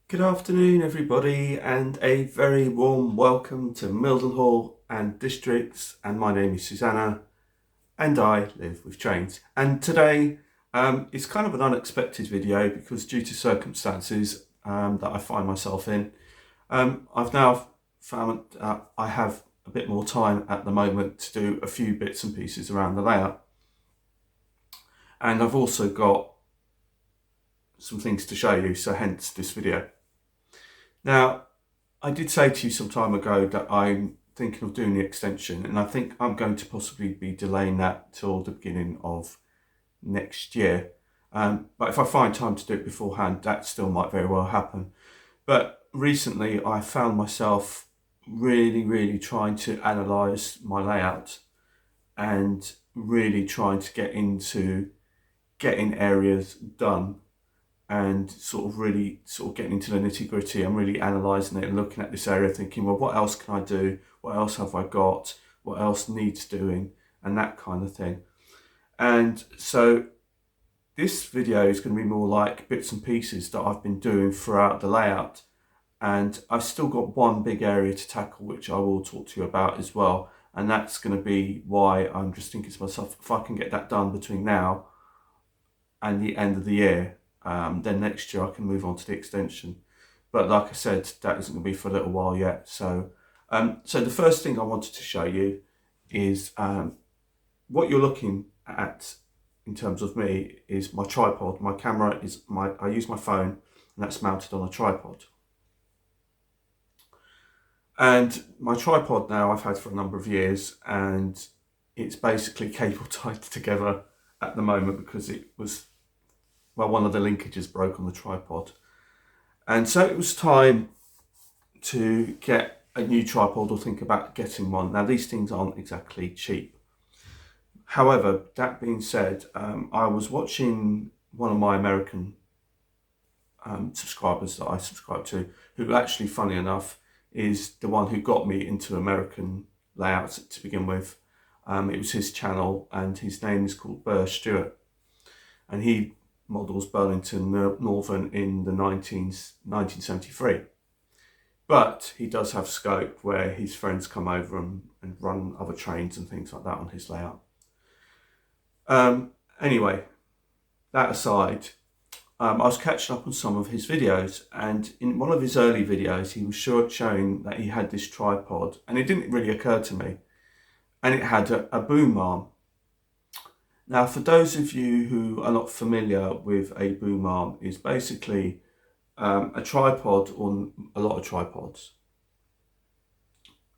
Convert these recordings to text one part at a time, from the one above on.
Good afternoon, everybody, and a very warm welcome to Mildenhall and Districts. And my name is Susanna, and I live with trains. And today is kind of an unexpected video because, due to circumstances that I find myself in, I've now found I have a bit more time at the moment to do a few bits and pieces around the layout. And I've also got some things to show you, so hence this video. Now, I did say to you some time ago that I'm thinking of doing the extension, and I think I'm going to possibly be delaying that till the beginning of next year. But if I find time to do it beforehand, that still might very well happen. But recently I found myself really trying to analyse my layout and really trying to get into getting areas done and really getting into the nitty gritty and really analysing it and looking at this area thinking, well, what else can I do? What else have I got? What else needs doing? And that kind of thing. And so this video is going to be more like bits and pieces that I've been doing throughout the layout. And I've still got one big area to tackle, which I will talk to you about as well. And that's going to be why I'm just thinking to myself, if I can get that done between now and the end of the year, then next year I can move on to the extension. But like I said, that isn't going to be for a little while yet. So the first thing I wanted to show you is what you're looking at in terms of me is my tripod. My camera is I use my phone, and that's mounted on a tripod. And my tripod now I've had for a number of years, and it's basically cable tied together at the moment because it was, well, one of the linkages broke on the tripod. And so it was time to get a new tripod or think about getting one. Now, these things aren't exactly cheap. However, that being said, I was watching one of my American subscribers that I subscribe to, who actually, funny enough, is the one who got me into American layouts to begin with. It was his channel, and his name is called Burr Stewart. And he models Burlington Northern in the 1973. But he does have scope where his friends come over and run other trains and things like that on his layout. Anyway, that aside, I was catching up on some of his videos, and in one of his early videos he was showing that he had this tripod, and it didn't really occur to me, and it had a boom arm. Now, for those of you who are not familiar with a boom arm, is basically a tripod, or a lot of tripods.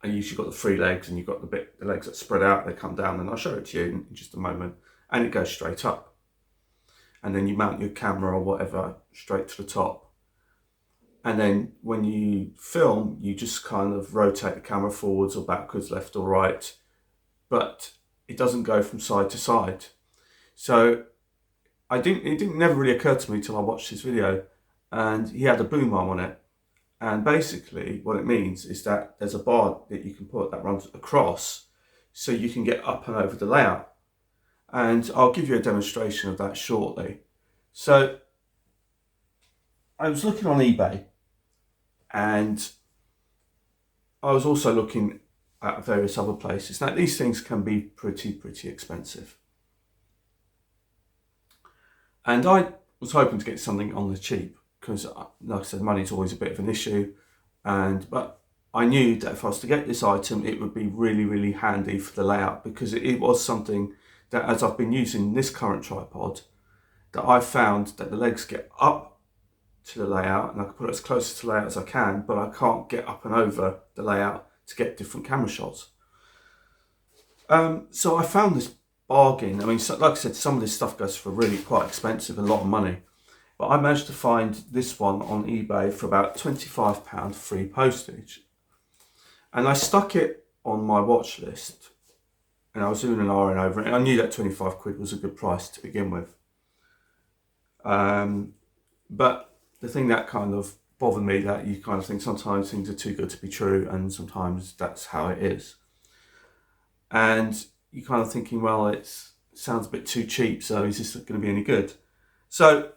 And you usually got the three legs, and you've got the legs that spread out, they come down, and I'll show it to you in just a moment, and it goes straight up. And then you mount your camera or whatever straight to the top. And then when you film, you just kind of rotate the camera forwards or backwards, left or right, but it doesn't go from side to side. So it didn't never really occur to me till I watched his video, and he had a boom arm on it. And basically what it means is that there's a bar that you can put that runs across so you can get up and over the layout. And I'll give you a demonstration of that shortly. So I was looking on eBay, and I was also looking at various other places. Now, these things can be pretty expensive. And I was hoping to get something on the cheap because, like I said, money's always a bit of an issue. But I knew that if I was to get this item, it would be really handy for the layout, because it was something that, as I've been using this current tripod, that I found that the legs get up to the layout, and I can put it as close to the layout as I can, but I can't get up and over the layout to get different camera shots. So I found this bargain. I mean, like I said, some of this stuff goes for really quite expensive, a lot of money. But I managed to find this one on eBay for about £25 free postage. And I stuck it on my watch list, and I was doing an iron over it. And I knew that 25 quid was a good price to begin with. But the thing that kind of bothered me, that you kind of think sometimes things are too good to be true, and sometimes that's how it is. And you're kind of thinking, well, it sounds a bit too cheap, so is this going to be any good? So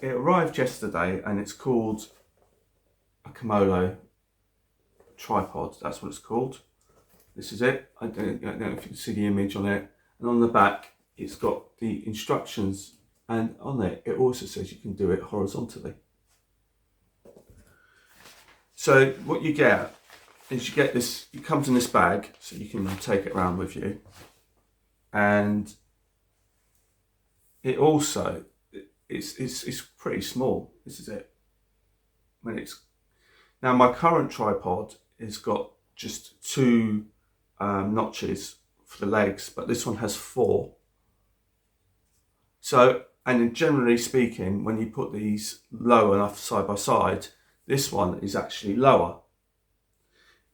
it arrived yesterday, and it's called Komolo tripod, that's what it's called. This is it. I don't know if you can see the image on it. And on the back, it's got the instructions, and on there, it also says you can do it horizontally. So what you get is you get this, it comes in this bag, so you can take it around with you. And it also, it's pretty small. This is it. Now my current tripod has got just two notches for the legs, but this one has 4. So, and generally speaking, when you put these low enough side by side, this one is actually lower.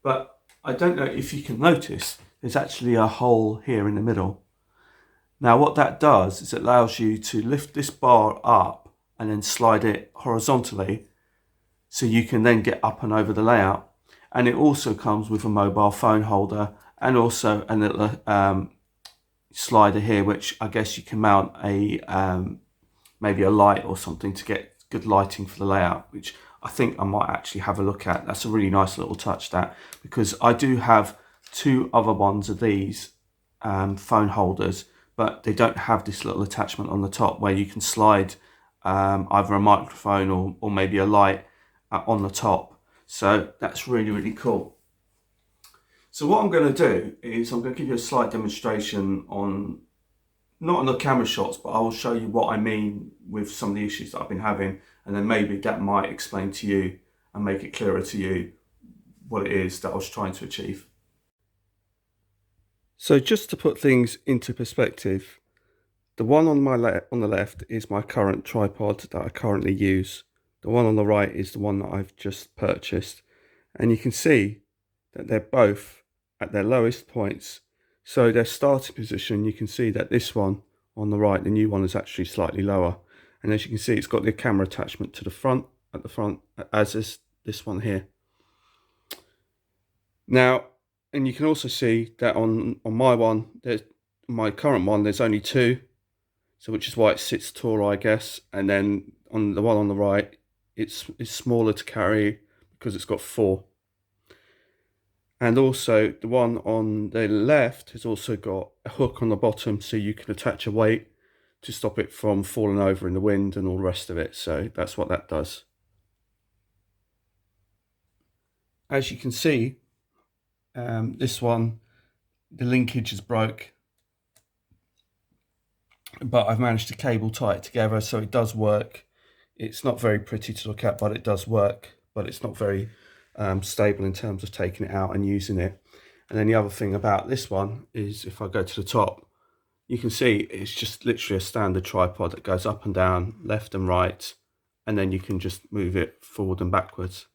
But I don't know if you can notice, there's actually a hole here in the middle. Now what that does is it allows you to lift this bar up and then slide it horizontally, so you can then get up and over the layout. And it also comes with a mobile phone holder and also a little slider here, which I guess you can mount a maybe a light or something to get good lighting for the layout, which I think I might actually have a look at. That's a really nice little touch, that, because I do have 2 other ones of these phone holders, but they don't have this little attachment on the top where you can slide either a microphone or maybe a light on the top. So that's really, really cool. So what I'm going to do is I'm going to give you a slight demonstration on, not on the camera shots, but I will show you what I mean with some of the issues that I've been having, and then maybe that might explain to you and make it clearer to you what it is that I was trying to achieve. So just to put things into perspective, the one on the left is my current tripod that I currently use. The one on the right is the one that I've just purchased, and you can see that they're both at their lowest points. So their starting position, you can see that this one on the right, the new one, is actually slightly lower. And as you can see, it's got the camera attachment to the front, at the front, as is this one here. Now, and you can also see that on my one, my current one, there's only 2, so which is why it sits taller, I guess. And then on the one on the right, it's smaller to carry because it's got 4. And also the one on the left has also got a hook on the bottom, so you can attach a weight to stop it from falling over in the wind and all the rest of it. So that's what that does. As you can see, this one, the linkage is broke, but I've managed to cable tie it together, so it does work. It's not very pretty to look at, but it does work. But it's not very stable in terms of taking it out and using it. And then the other thing about this one is, if I go to the top, you can see it's just literally a standard tripod that goes up and down, left and right, and then you can just move it forward and backwards.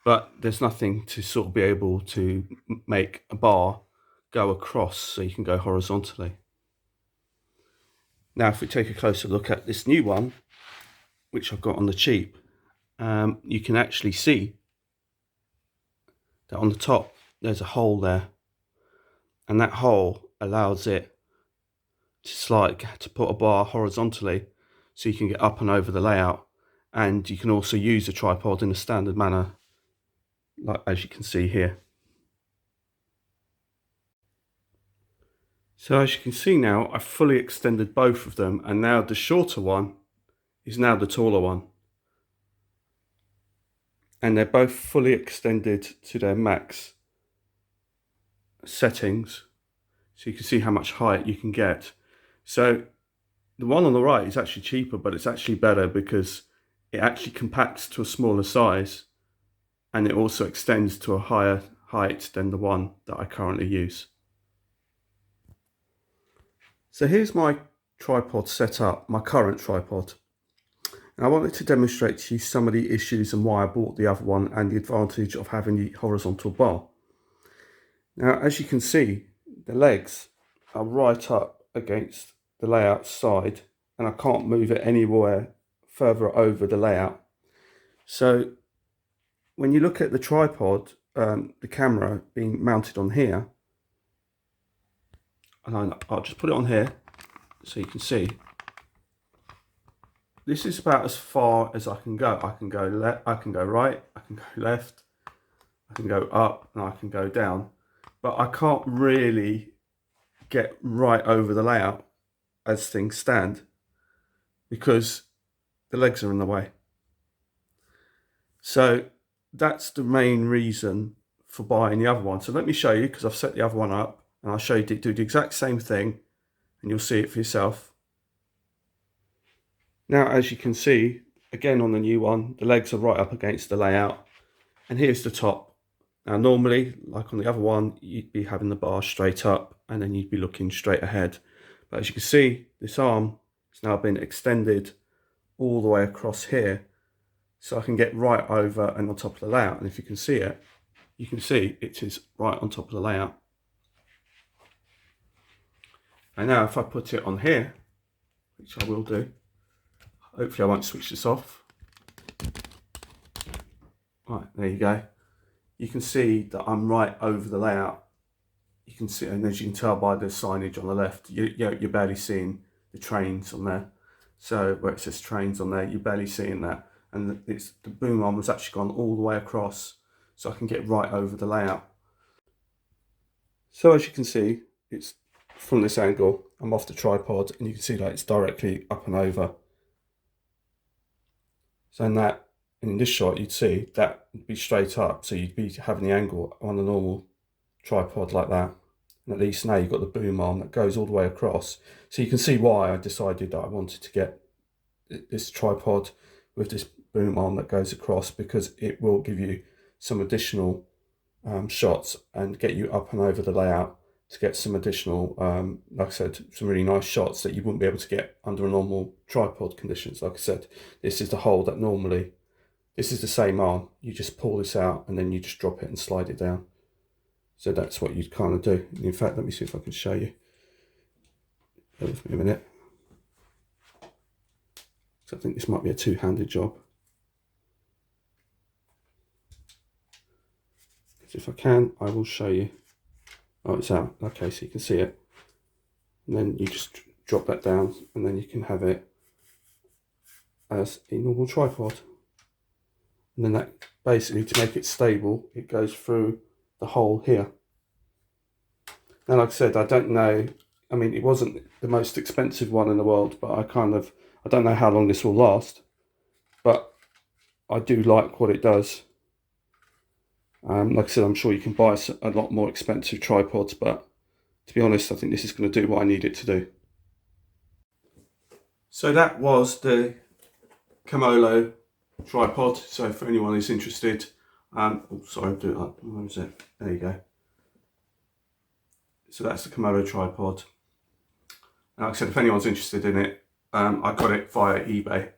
But there's nothing to sort of be able to make a bar go across so you can go horizontally. Now, if we take a closer look at this new one, which I've got on the cheap, you can actually see that on the top there's a hole there, and that hole allows it to slide, to put a bar horizontally so you can get up and over the layout. And you can also use the tripod in a standard manner, like as you can see here. So as you can see now, I've fully extended both of them, and now the shorter one is now the taller one. And they're both fully extended to their max settings, so you can see how much height you can get. So the one on the right is actually cheaper, but it's actually better because it actually compacts to a smaller size, and it also extends to a higher height than the one that I currently use. So here's my tripod set up, my current tripod. And I wanted to demonstrate to you some of the issues and why I bought the other one, and the advantage of having the horizontal bar. Now, as you can see, the legs are right up against the layout side, and I can't move it anywhere further over the layout. So when you look at the tripod, the camera being mounted on here, and I'll just put it on here so you can see. this is about as far as I can go. I can go left, I can go right, I can go left, I can go up, and I can go down. But I can't really get right over the layout as things stand because the legs are in the way. So that's the main reason for buying the other one. So let me show you, because I've set the other one up, and I'll show you to do the exact same thing, and you'll see it for yourself. Now, as you can see, again on the new one, the legs are right up against the layout, and here's the top. Now, normally, like on the other one, you'd be having the bar straight up, and then you'd be looking straight ahead. But as you can see, this arm has now been extended all the way across here, so I can get right over and on top of the layout. And if you can see it, you can see it is right on top of the layout. And now if I put it on here, which I will do, hopefully I won't switch this off. Right, there you go. You can see that I'm right over the layout. You can see, and as you can tell by the signage on the left, you're barely seeing the trains on there. So where it says trains on there, you're barely seeing that. And the boom arm has actually gone all the way across, so I can get right over the layout. So as you can see, it's from this angle, I'm off the tripod, and you can see that it's directly up and over. So in this shot, you'd see that would be straight up, so you'd be having the angle on a normal tripod like that. And at least now you've got the boom arm that goes all the way across. So you can see why I decided that I wanted to get this tripod with this boom arm that goes across, because it will give you some additional shots and get you up and over the layout to get some additional, like I said, some really nice shots that you wouldn't be able to get under a normal tripod conditions. Like I said, this is the hole that normally, this is the same arm, you just pull this out and then you just drop it and slide it down. So that's what you'd kind of do. In fact, let me see if I can show you. Bear with me a minute. So I think this might be a two-handed job. If I can, I will show you. Oh, it's out. Okay, so you can see it. And then you just drop that down, and then you can have it as a normal tripod. And then that, basically, to make it stable, it goes through the hole here. Now, like I said, I don't know. I mean, it wasn't the most expensive one in the world, but I don't know how long this will last. But I do like what it does. Like I said, I'm sure you can buy a lot more expensive tripods, but to be honest, I think this is going to do what I need it to do. So that was the Camolo tripod. So for anyone who's interested, oh, sorry, do it up. Where is it? There you go. So that's the Camolo tripod. And like I said, if anyone's interested in it, I got it via eBay.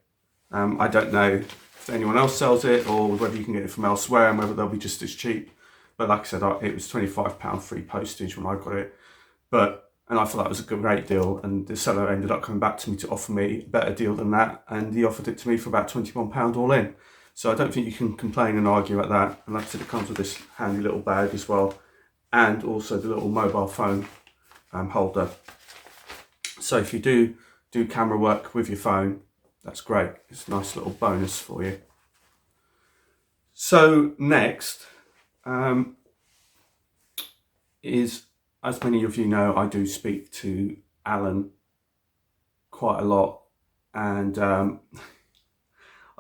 I don't know if anyone else sells it or whether you can get it from elsewhere and whether they'll be just as cheap. But like I said, it was £25 free postage when I got it. And I thought that was a great deal, and the seller ended up coming back to me to offer me a better deal than that, and he offered it to me for about £21 all in. So I don't think you can complain and argue at that. And like I said, it comes with this handy little bag as well, and also the little mobile phone holder. So if you do camera work with your phone, that's great. It's a nice little bonus for you. So next is, as many of you know, I do speak to Alan quite a lot, and I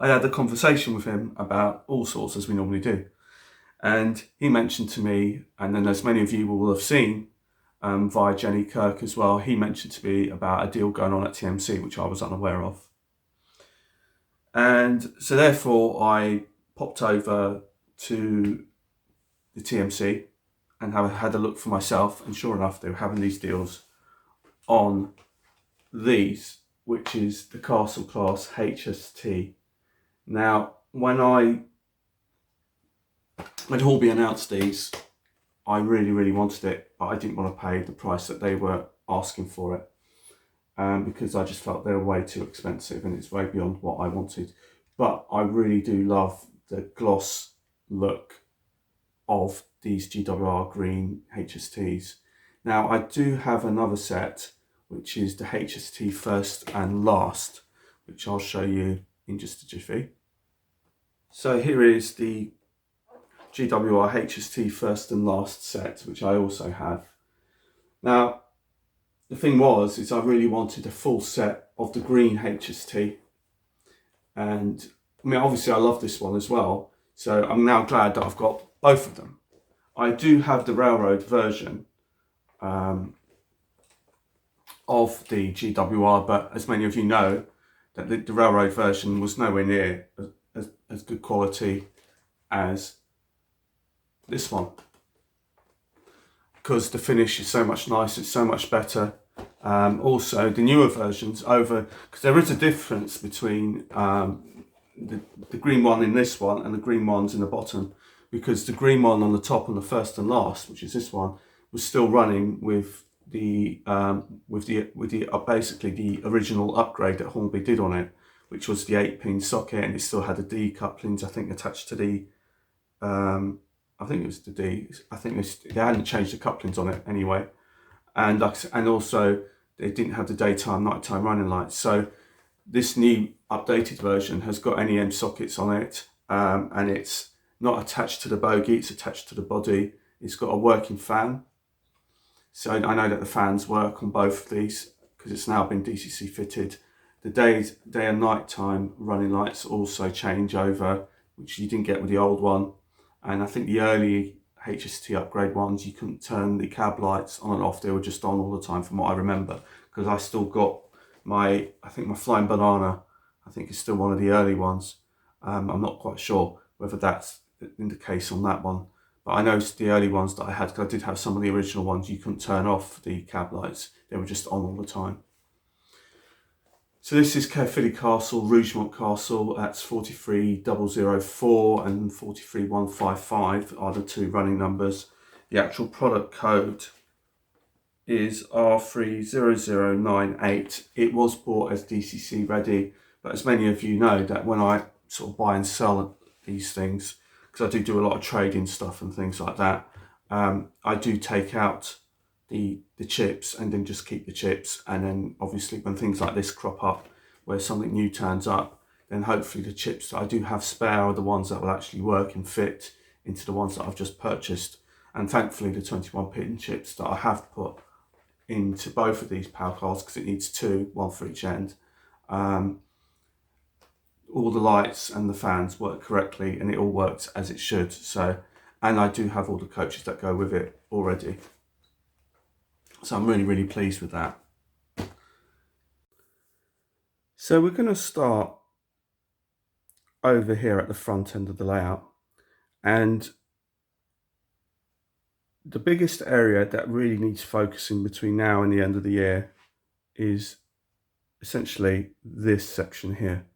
had a conversation with him about all sorts, as we normally do. And he mentioned to me, and then as many of you will have seen via Jenny Kirk as well, he mentioned to me about a deal going on at TMC, which I was unaware of. And so therefore I popped over to the TMC and had a look for myself, and sure enough, they were having these deals on these, which is the Castle Class HST. Now, when Horby announced these, I really wanted it, but I didn't want to pay the price that they were asking for it, because I just felt they were way too expensive and it's way beyond what I wanted. But I really do love the gloss look of these GWR green HSTs. Now, I do have another set, which is the HST First and Last, which I'll show you in just a jiffy. So here is the GWR HST first and last set, which I also have. Now, the thing is I really wanted a full set of the green HST, and I mean, obviously I love this one as well, so I'm now glad that I've got both of them. I do have the railroad version of the GWR, but as many of you know, that the railroad version was nowhere near as good quality as this one, because the finish is so much nicer, it's so much better. Also, the newer versions because there is a difference between the green one in this one and the green ones in the bottom, because the green one on the top on the first and last, which is this one, was still running with the basically the original upgrade that Hornby did on it, which was the 8-pin socket, and it still had the D couplings, I think, attached to the I think it was the D. I think they hadn't changed the couplings on it anyway, and also they didn't have the daytime nighttime running lights. So this new updated version has got NEM sockets on it, and it's not attached to the bogie, it's attached to the body. It's got a working fan, so I know that the fans work on both of these because it's now been DCC fitted. The day and night time running lights also change over, which you didn't get with the old one. And I think the early HST upgrade ones, you couldn't turn the cab lights on and off. They were just on all the time from what I remember, because I still got I think my Flying Banana, I think is still one of the early ones. I'm not quite sure whether that's in the case on that one, but I know the early ones that I had, because I did have some of the original ones, you couldn't turn off the cab lights. They were just on all the time. So this is Caerphilly Castle, Rougemont Castle. That's 43004 and 43155 are the two running numbers. The actual product code is R30098. It was bought as DCC ready, but as many of you know, that when I sort of buy and sell these things, because I do a lot of trading stuff and things like that, I do take out the chips and then just keep the chips, and then obviously when things like this crop up where something new turns up, then hopefully the chips that I do have spare are the ones that will actually work and fit into the ones that I've just purchased. And thankfully the 21-pin chips that I have put into both of these power cards, because it needs two, one for each end, all the lights and the fans work correctly, and it all works as it should. So, and I do have all the coaches that go with it already. So I'm really, really pleased with that. So we're going to start over here at the front end of the layout, and the biggest area that really needs focusing between now and the end of the year is essentially this section here.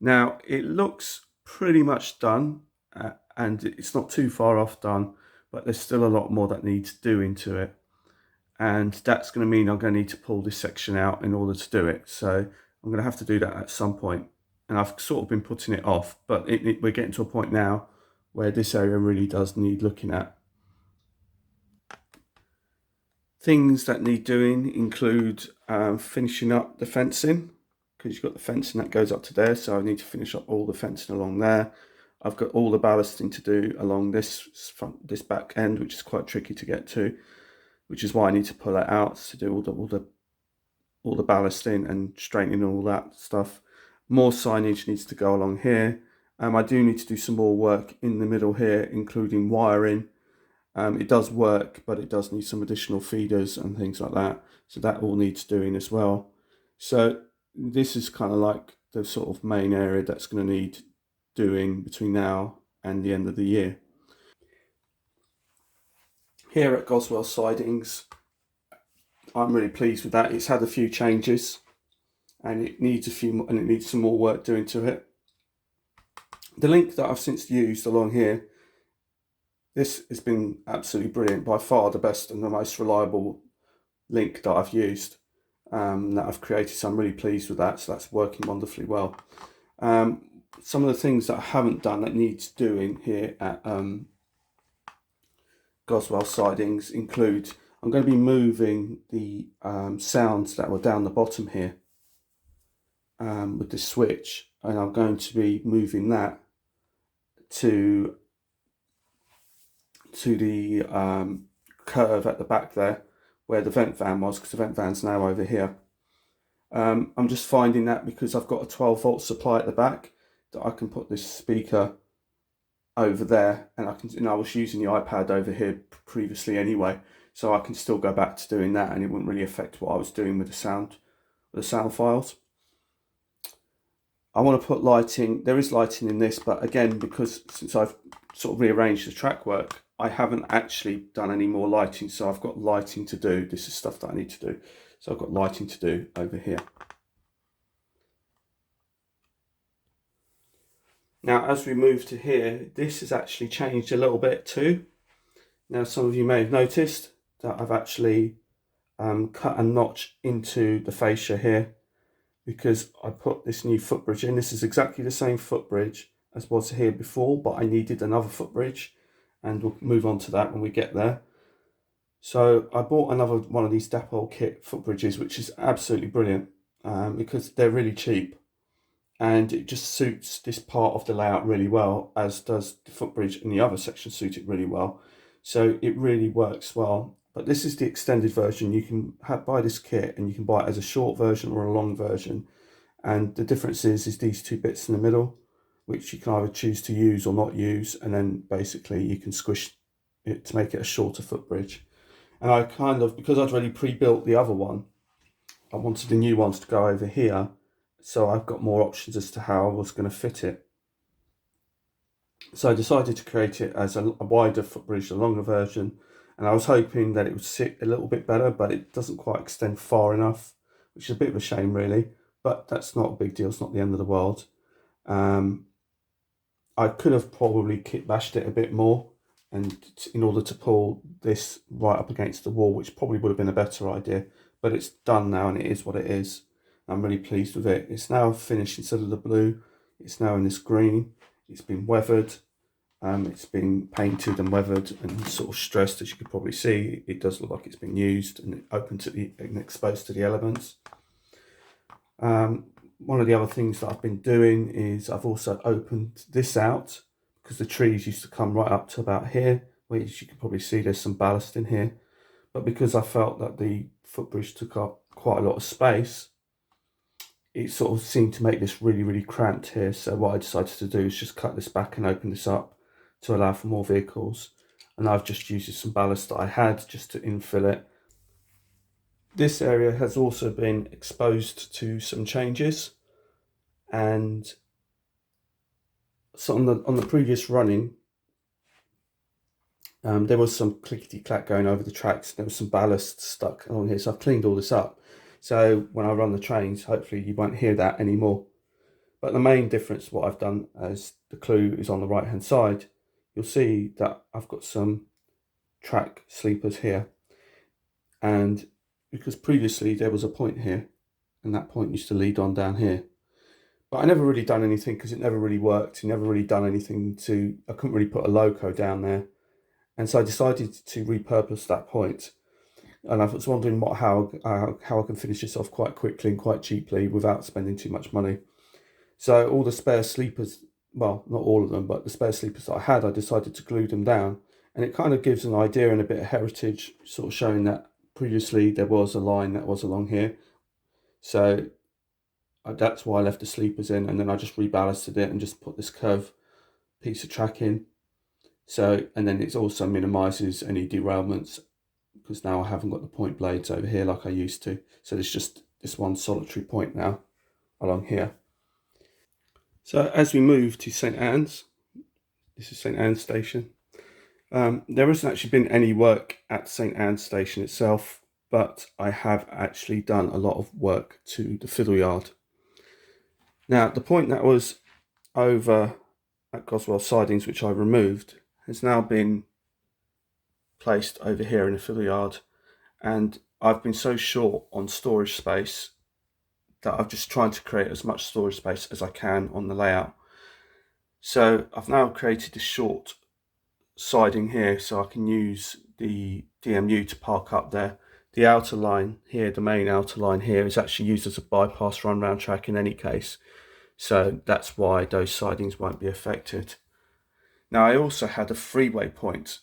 Now it looks pretty much done, and it's not too far off done, but there's still a lot more that needs doing to it. And that's going to mean I'm going to need to pull this section out in order to do it. So I'm going to have to do that at some point. And I've sort of been putting it off, but we're getting to a point now where this area really does need looking at. Things that need doing include finishing up the fencing, because you've got the fencing that goes up to there. So I need to finish up all the fencing along there. I've got all the ballasting to do along this back end, which is quite tricky to get to, which is why I need to pull it out to do all the ballasting and straightening all that stuff. More signage needs to go along here. I do need to do some more work in the middle here, including wiring. It does work, but it does need some additional feeders and things like that. So that all needs doing as well. So this is kind of like the sort of main area that's going to need doing between now and the end of the year. Here at Goswell Sidings, I'm really pleased with that. It's had a few changes, and it needs some more work doing to it. The link that I've since used along here, this has been absolutely brilliant, by far the best and the most reliable link that I've used, that I've created. So I'm really pleased with that. So that's working wonderfully well. Some of the things that I haven't done that needs doing here at Goswell Sidings include, I'm going to be moving the sounds that were down the bottom here. with the switch, and I'm going to be moving that to the curve at the back there where the vent fan was, because the vent fan's now over here. I'm just finding that because I've got a 12-volt supply at the back, that I can put this speaker over there, and I was using the iPad over here previously anyway, so I can still go back to doing that, and it wouldn't really affect what I was doing with the sound files. I want to put lighting. There is lighting in this, but again, because since I've sort of rearranged the track work, I haven't actually done any more lighting, so I've got lighting to do. This is stuff that I need to do, so I've got lighting to do over here. Now, as we move to here, this has actually changed a little bit too. Now, some of you may have noticed that I've actually cut a notch into the fascia here, because I put this new footbridge in. This is exactly the same footbridge as was here before, but I needed another footbridge, and we'll move on to that when we get there. So I bought another one of these Dapol kit footbridges, which is absolutely brilliant because they're really cheap, and it just suits this part of the layout really well, as does the footbridge and the other section suit it really well. So it really works well. But this is the extended version. You can buy this kit, and you can buy it as a short version or a long version. And the difference is these two bits in the middle, which you can either choose to use or not use. And then basically you can squish it to make it a shorter footbridge. And I because I'd already pre-built the other one, I wanted the new ones to go over here. So I've got more options as to how I was going to fit it. So I decided to create it as a wider footbridge, a longer version. And I was hoping that it would sit a little bit better, but it doesn't quite extend far enough, which is a bit of a shame really, but that's not a big deal. It's not the end of the world. I could have probably kit bashed it a bit more, and in order to pull this right up against the wall, which probably would have been a better idea, but it's done now and it is what it is. I'm really pleased with it. It's now finished. Instead of the blue, it's now in this green. It's been weathered. It's been painted and weathered and sort of stressed, as you could probably see. It does look like it's been used and open to and exposed to the elements. One of the other things that I've been doing is I've also opened this out, because the trees used to come right up to about here, which you can probably see there's some ballast in here. But because I felt that the footbridge took up quite a lot of space, it sort of seemed to make this really, really cramped here. So what I decided to do is just cut this back and open this up to allow for more vehicles. And I've just used some ballast that I had just to infill it. This area has also been exposed to some changes, and so on the previous running, there was some clickety clack going over the tracks. There was some ballast stuck on here, so I've cleaned all this up. So when I run the trains, hopefully you won't hear that anymore. But the main difference, what I've done, as the clue is on the right hand side, you'll see that I've got some track sleepers here. And because previously there was a point here, and that point used to lead on down here. But I never really done anything, because it never really worked. It never really done anything I couldn't really put a loco down there. And so I decided to repurpose that point. And I was wondering how I can finish this off quite quickly and quite cheaply without spending too much money. So all the spare sleepers, well, not all of them, but the spare sleepers that I had, I decided to glue them down. And it kind of gives an idea and a bit of heritage, sort of showing that previously there was a line that was along here. So that's why I left the sleepers in, and then I just reballasted it and just put this curved piece of track in. So, and then it also minimises any derailments, because now I haven't got the point blades over here like I used to. So there's just this one solitary point now along here. So as we move to St Anne's, this is St Anne's Station. There hasn't actually been any work at St Anne's Station itself, but I have actually done a lot of work to the fiddle yard. Now, the point that was over at Goswell Sidings, which I removed, has now been placed over here in the fiddle yard, and I've been so short on storage space that I've just tried to create as much storage space as I can on the layout. So I've now created a short siding here, so I can use the DMU to park up there. the outer line here, the main outer line here, is actually used as a bypass run round track in any case. So that's why those sidings won't be affected. Now I also had a freeway point,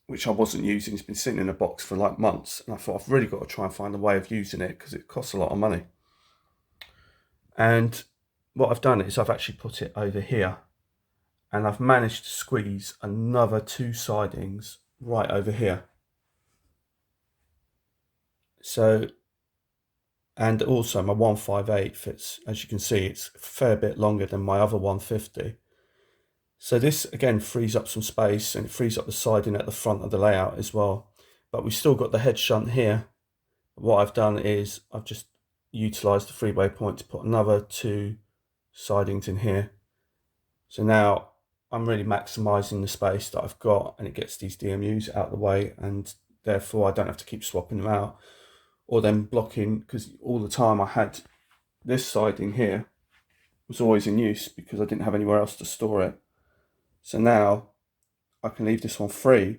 which I wasn't using. It's been sitting in a box for like months, and I thought I've really got to try and find a way of using it because it costs a lot of money. And what I've done is I've actually put it over here, and I've managed to squeeze another 2 sidings right over here. So, and also my 158 fits, as you can see, it's a fair bit longer than my other 150. So this again frees up some space, and it frees up the siding at the front of the layout as well. But we've still got the head shunt here. What I've done is I've just utilised the freeway point to put another 2 sidings in here. So now I'm really maximising the space that I've got, and it gets these DMUs out of the way, and therefore I don't have to keep swapping them out or then blocking, because all the time I had this siding here was always in use because I didn't have anywhere else to store it. So now I can leave this one free,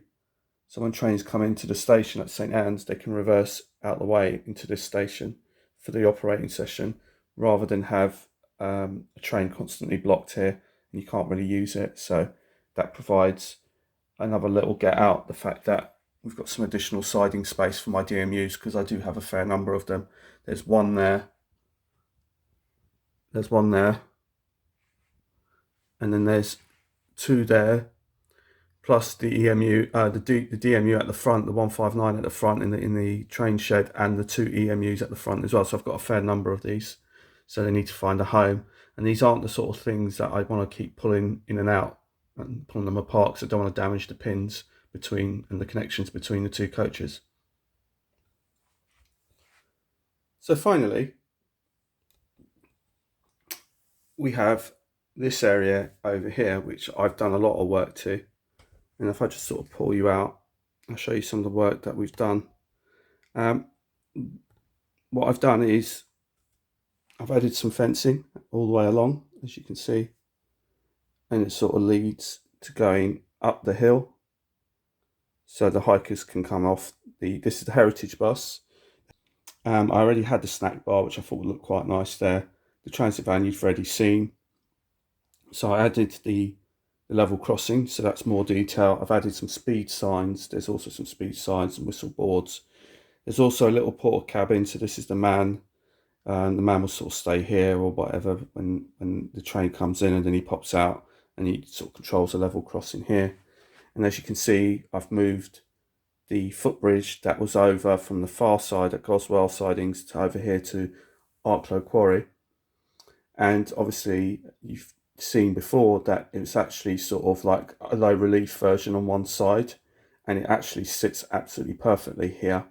so when trains come into the station at St Anne's, they can reverse out the way into this station for the operating session, rather than have a train constantly blocked here and you can't really use it. So that provides another little get out, the fact that we've got some additional siding space for my DMUs, because I do have a fair number of them. There's one there, there's one there, and then there's 2 there, plus the EMU, the DMU at the front, the 159 at the front in the train shed, and the 2 EMUs at the front as well. So I've got a fair number of these, so they need to find a home. And these aren't the sort of things that I want to keep pulling in and out and pulling them apart, because I don't want to damage the pins between and the connections between the 2 coaches. So finally, we have this area over here, which I've done a lot of work to. And if I just sort of pull you out, I'll show you some of the work that we've done. What I've done is I've added some fencing all the way along, as you can see, and it sort of leads to going up the hill, so the hikers can come off this is the heritage bus. I already had the snack bar, which I thought would look quite nice there. The transit van you've already seen. So I added the level crossing, so that's more detail. I've added some speed signs. There's also some speed signs and whistle boards. There's also a little porter cabin, so this is the man. The man will sort of stay here or whatever when the train comes in, and then he pops out and he sort of controls the level crossing here. And as you can see, I've moved the footbridge that was over from the far side at Goswell sidings to over here to Arklow Quarry. And obviously you've seen before that it was actually sort of like a low relief version on one side, and it actually sits absolutely perfectly here,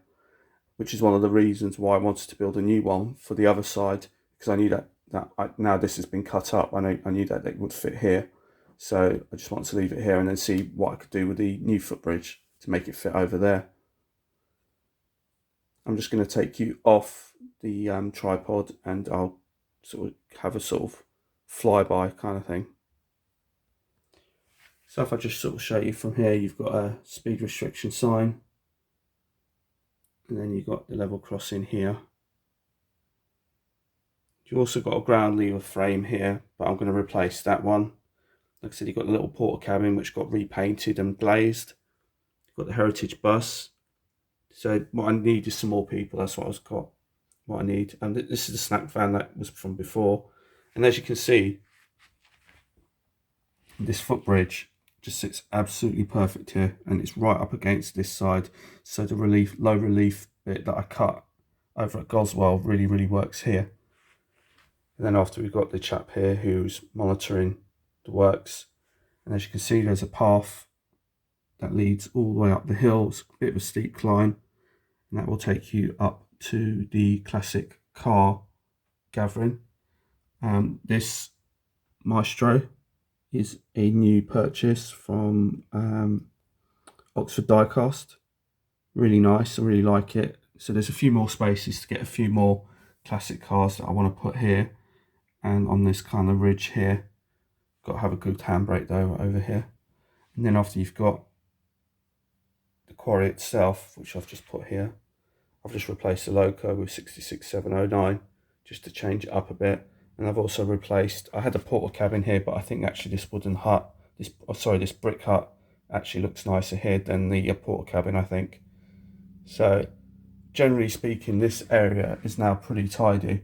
which is one of the reasons why I wanted to build a new one for the other side, because I knew that now this has been cut up, I knew that it would fit here. So I just wanted to leave it here and then see what I could do with the new footbridge to make it fit over there. I'm just going to take you off the tripod, and I'll sort of have a sort of flyby kind of thing. So if I just sort of show you from here, you've got a speed restriction sign, and then you've got the level crossing here. You've also got a ground lever frame here, but I'm going to replace that one. Like I said, you've got the little porter cabin which got repainted and glazed. You've got the heritage bus. So what I need is some more people. That's what I need. And this is the snack van that was from before. And as you can see, this footbridge just sits absolutely perfect here, and it's right up against this side. So the low relief bit that I cut over at Goswell really works here. And then after, we've got the chap here who's monitoring the works, and as you can see, there's a path that leads all the way up the hill. It's a bit of a steep climb, and that will take you up to the classic car gathering. This Maestro is a new purchase from Oxford Diecast. Really nice, I really like it. So there's a few more spaces to get a few more classic cars that I want to put here, and on this kind of ridge here. Got to have a good handbrake though over here. And then after you've got the quarry itself, which I've just put here, I've just replaced the loco with 66709 just to change it up a bit. And I've also replaced, I had a Portakabin here, but I think actually this wooden hut, this brick hut actually looks nicer here than the Portakabin, I think. So generally speaking, this area is now pretty tidy.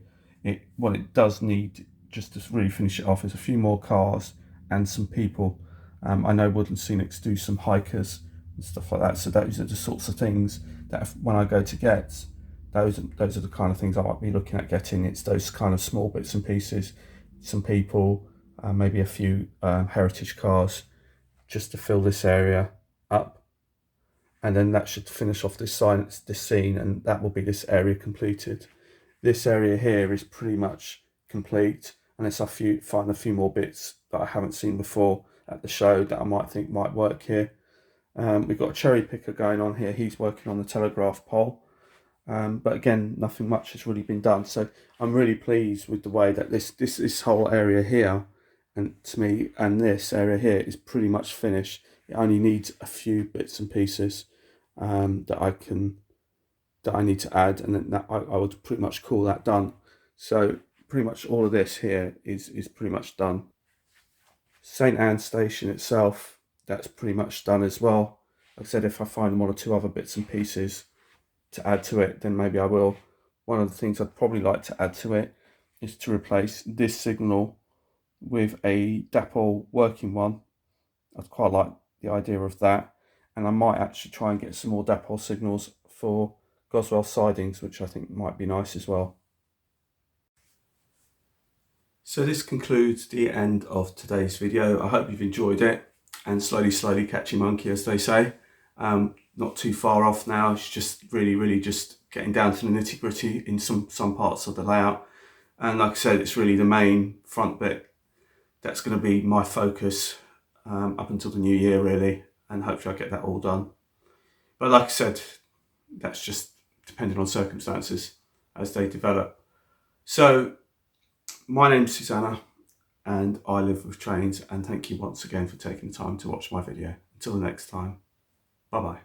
What it does need, just to really finish it off, is a few more cars and some people. I know Woodland Scenics do some hikers and stuff like that, so those are the sorts of things that when I go to get, those are the kind of things I might be looking at getting. It's those kind of small bits and pieces, some people, maybe a few heritage cars, just to fill this area up. And then that should finish off this scene, and that will be this area completed. This area here is pretty much complete, unless I find a few more bits that I haven't seen before at the show that I might think might work here. We've got a cherry picker going on here. He's working on the telegraph pole, but again, nothing much has really been done. So I'm really pleased with the way that this whole area here, and to me, and this area here is pretty much finished. It only needs a few bits and pieces that I need to add, and then I would pretty much call that done. So pretty much all of this here is pretty much done. St Anne's Station itself, that's pretty much done as well. Like I said, if I find one or two other bits and pieces to add to it, then maybe I will. One of the things I'd probably like to add to it is to replace this signal with a Dapol working one. I'd quite like the idea of that, and I might actually try and get some more Dapol signals for Goswell sidings, which I think might be nice as well. So this concludes the end of today's video. I hope you've enjoyed it, and slowly catching monkey, as they say. Not too far off now. It's just really just getting down to the nitty gritty in some parts of the layout. And like I said, it's really the main front bit that's going to be my focus up until the new year, really, and hopefully I'll get that all done. But like I said, that's just depending on circumstances as they develop. So my name's Susanna, and I live with trains, and thank you once again for taking the time to watch my video. Until the next time, bye bye.